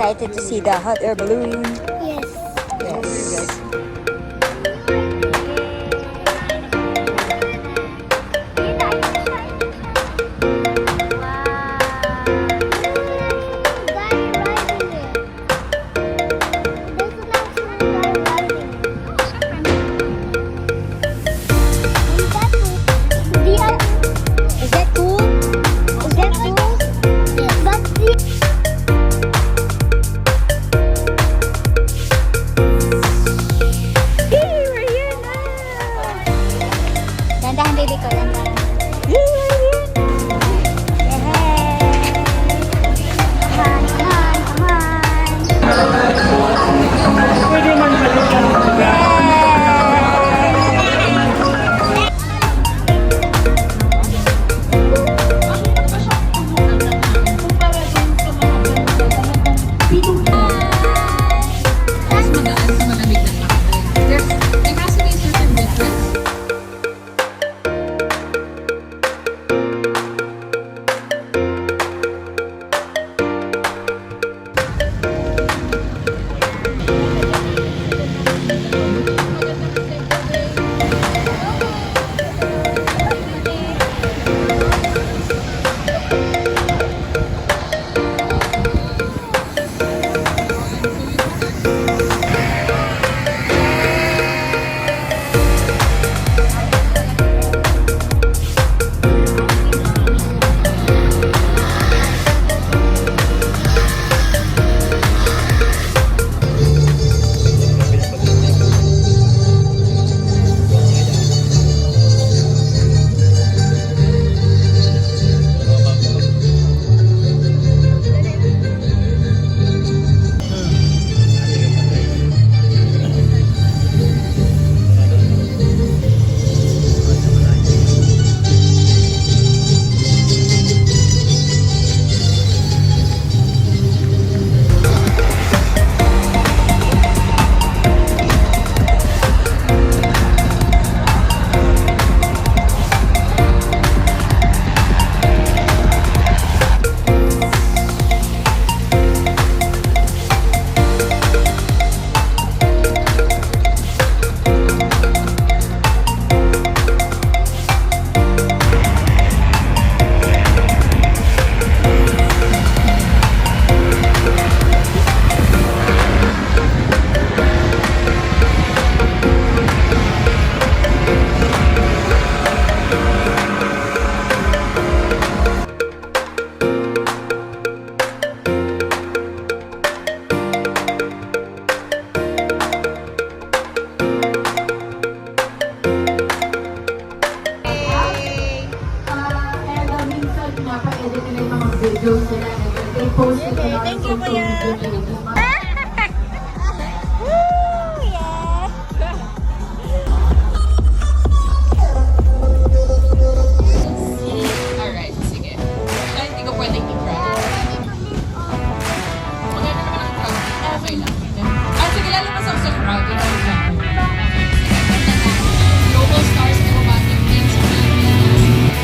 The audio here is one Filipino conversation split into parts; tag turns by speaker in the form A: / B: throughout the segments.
A: excited to see the hot air balloon?
B: Yes.
A: Yes. Is that cool? Is that cool?
B: But the
A: Yay, we're here now!
B: Dandahan baby ko, dandahan.
A: Yay, we're here now!
B: Come on, come on.
C: Mas magaan sa malamig na pakwan. There has to be a certain difference. And minsan pinapa-edit nila yung mga videos nila and they post it on our social media pages.
A: Woo! Yeah!
C: Alright, sige. Ay, hindi ko pwedeng i-crowd. Maganda naman ang crowd. Okay lang. Ah, sige, lalabas ako sa crowd. Ito ang crowd. Global stars, acrobatic teams, Philippines.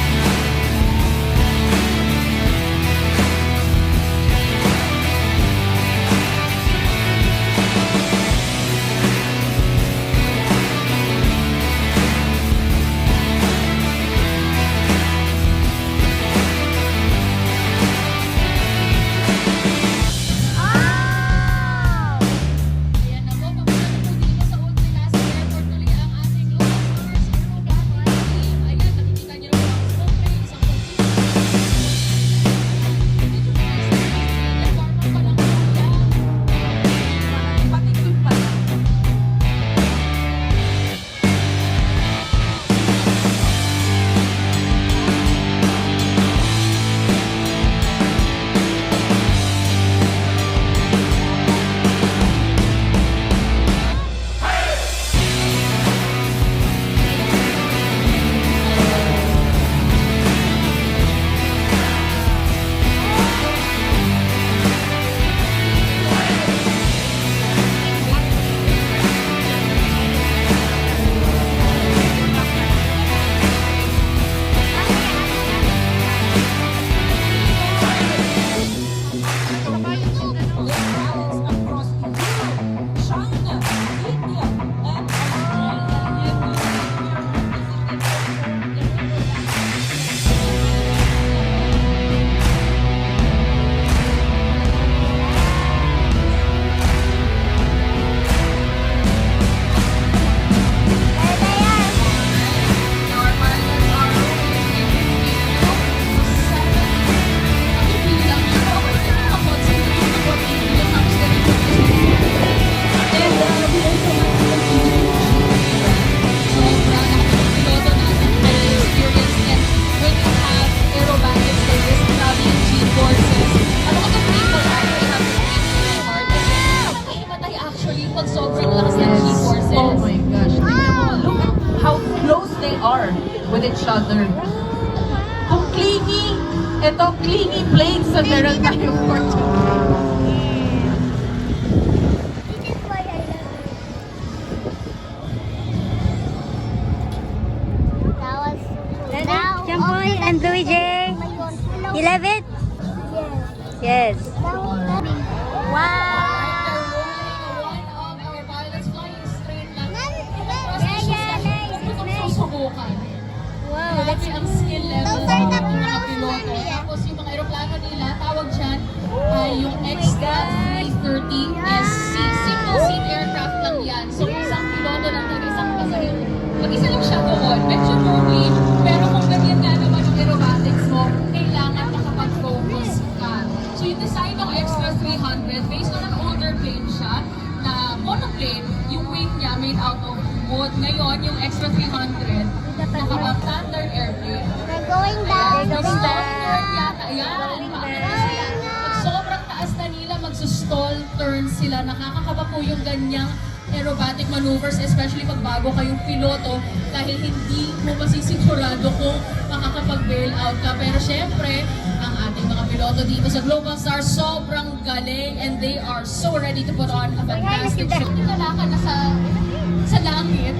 C: other. Kung clingy, ito clingy planes na meron tayo for today.
B: This is why I love it. That was now.
A: Jampoy and Louie J.
B: Hello.
A: You love it?
B: Yes.
A: Yes.
B: Now loving.
A: Wow!
C: One of our pilots flying straight lang.
B: Nice.
C: Susubukan.
A: Wow, that's
C: Grabe ang skill level
B: Those are the
C: ng mga
B: pros,
C: piloto.
B: Maria.
C: Tapos yung mga aeroplano nila, tawag dyan, yung Extra 330 SC. Single seat aircraft lang yan. So isang piloto lang talaga, isang pasahero. Mag-isa lang siya doon. Medyo lonely. Pero kung ganyan nga naman ang aerobatics mo, kailangan makapag-focus ka. So yung design ng Extra 300, based on an older plane siya, na monoplane, yung wing niya made out of wood. Ngayon, yung Extra 300, naka-standard airplane.
B: We're going down.
A: They're going down.
C: Ayan, pag sobrang taas na nila, magsusstall turn sila. Nakakakaba po yung ganyang aerobatic maneuvers, especially pag bago kayong piloto, dahil hindi mo masisigurado kung makakapag-bail out ka. Pero syempre, ang ating mga piloto dito sa Global Star, sobrang galing and they are so ready to put on a fantastic show. Hindi ka na sa langit,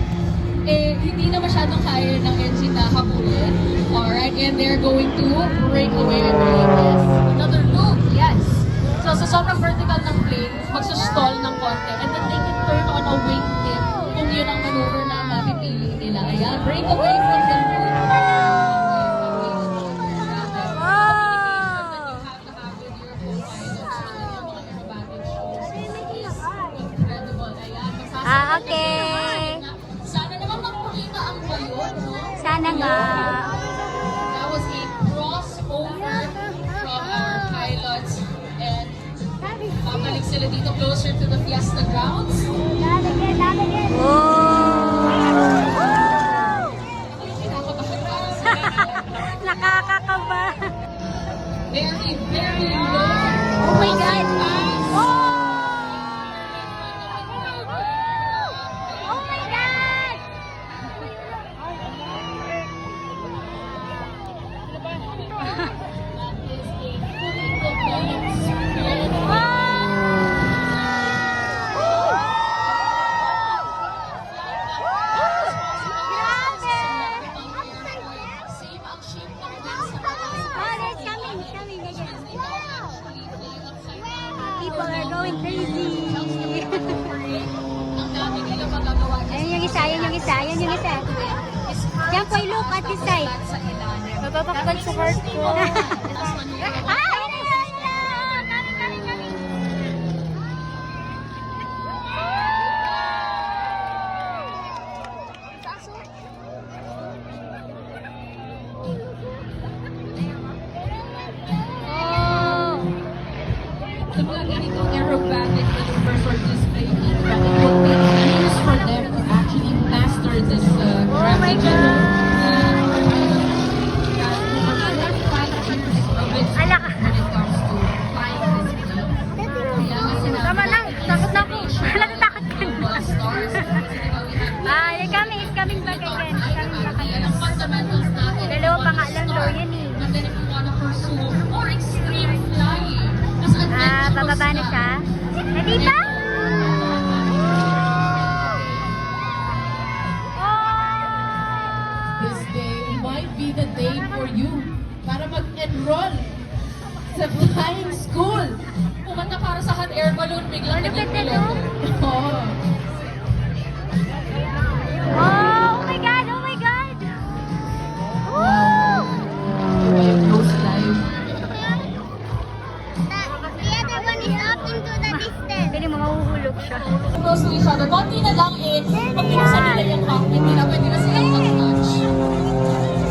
C: eh, hindi na masyadong kaya ng engine na habulin. Alright, and they're going to break away and yes, another loop, yes. So, sa sobrang vertical ng plane, magsustall ng konti and then they can turn on a wingtip kung yun ang maneuver na mapipili nila. Ayan, break away from the loop. Incredible. Ayan,
A: Ah, okay.
C: sana naman magpakita ang bayon, no?
A: Sana nga.
C: That was a crossover from our pilots and babalik sila dito closer to the Fiesta grounds.
B: Not again.
A: Oh!
C: Ako yung kinakabahan para sa kanila.
A: Nakakakaba.
C: Very, very low.
A: Oh my God!
B: Oh my God!
C: That is a fully developed skill. Same ang shape ng wings sa
B: Oh, it's coming again.
A: People are going crazy.
C: Ang dami nila magagawa.
A: Ayun yung isa, ayun yung isa, ayun yung isa. Yan po, look at this side.
C: Sa ilalim.
A: Natatakpan sa heart ko.
B: Ah, yun na. Coming.
A: Oh!
C: Sa mga ganitong aerobatic maneuvers or display aerobatic, it will take years for them to actually master this
A: Oh my God! Ala ka.
C: When it comes to flying this plane. Kaya nga sinabi
A: Tama lang, takot na ako. Natatakot ka na.
C: Global Stars.
A: Ah, you're coming, it's coming back again. It's coming back
C: Yan
A: again.
C: ang fundamentals natin.
A: Dalawa pa nga lang daw yan eh.
C: And then if you wanna pursue more extreme flying, mas
A: Ah,
C: adventurous
A: bababa na siya. Nadita?
C: This day might be the day for you para mag-enroll sa flying school. Pumunta para sa hot air balloon, biglang
A: Ano
C: naging
A: ba ito?
C: piloto. Oo.
A: Oh my God! Oh my God! Woo!
C: May close live.
B: The other one is up into the distance.
A: Pwede mo mahuhulog siya.
C: Close to each other. Konti na lang eh. Pag pinasa nila yung cockpit nila, pwede na silang mag-touch.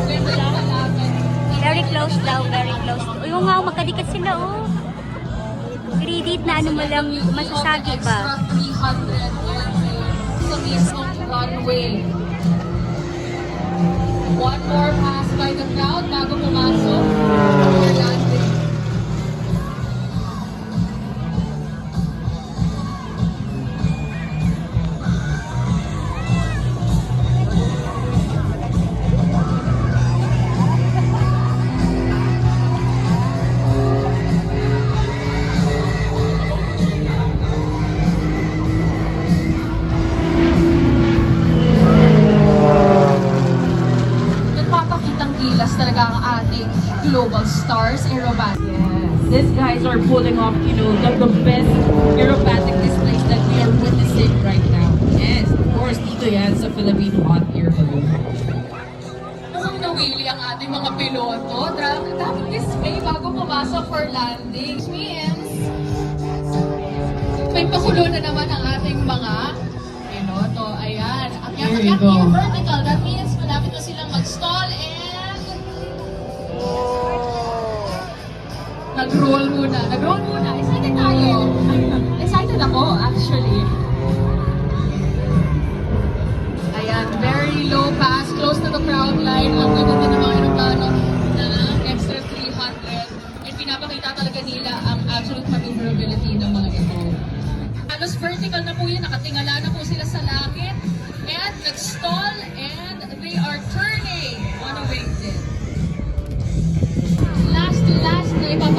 C: Pwede lang malapit.
A: Very close daw, very close. Uy, nga, magkadikit sila oh. Credit na ano mo lang masasabi
C: Extra
A: ba?
C: 300 airplane sa mismong runway. One more pass by the crowd bago pumasok. We're landing. aerobatic. Yes. These guys are pulling off, the best aerobatic displays that we are witnessing right now. Yes, of course, dito yan sa Philippine Hot Air Balloon. Mukhang nawili ang ating mga piloto. Daming display bago pumasok for landing. Means, may pakulo na naman ang ating mga piloto. Ayan.
D: There you go.
C: Vertical. That means malapit na silang mag-stall and nag-roll muna. Nag-roll muna. Excited tayo. Excited ako, actually. Ayan, very low pass, close to the crowd line. Ang ganda ng mga aeroplano na extra 300. And pinapakita talaga nila ang absolute maneuverability ng mga ito. Halos vertical na po yun, nakatingala na po sila sa langit. And nag-stall and they are turning on a wingtip. Last na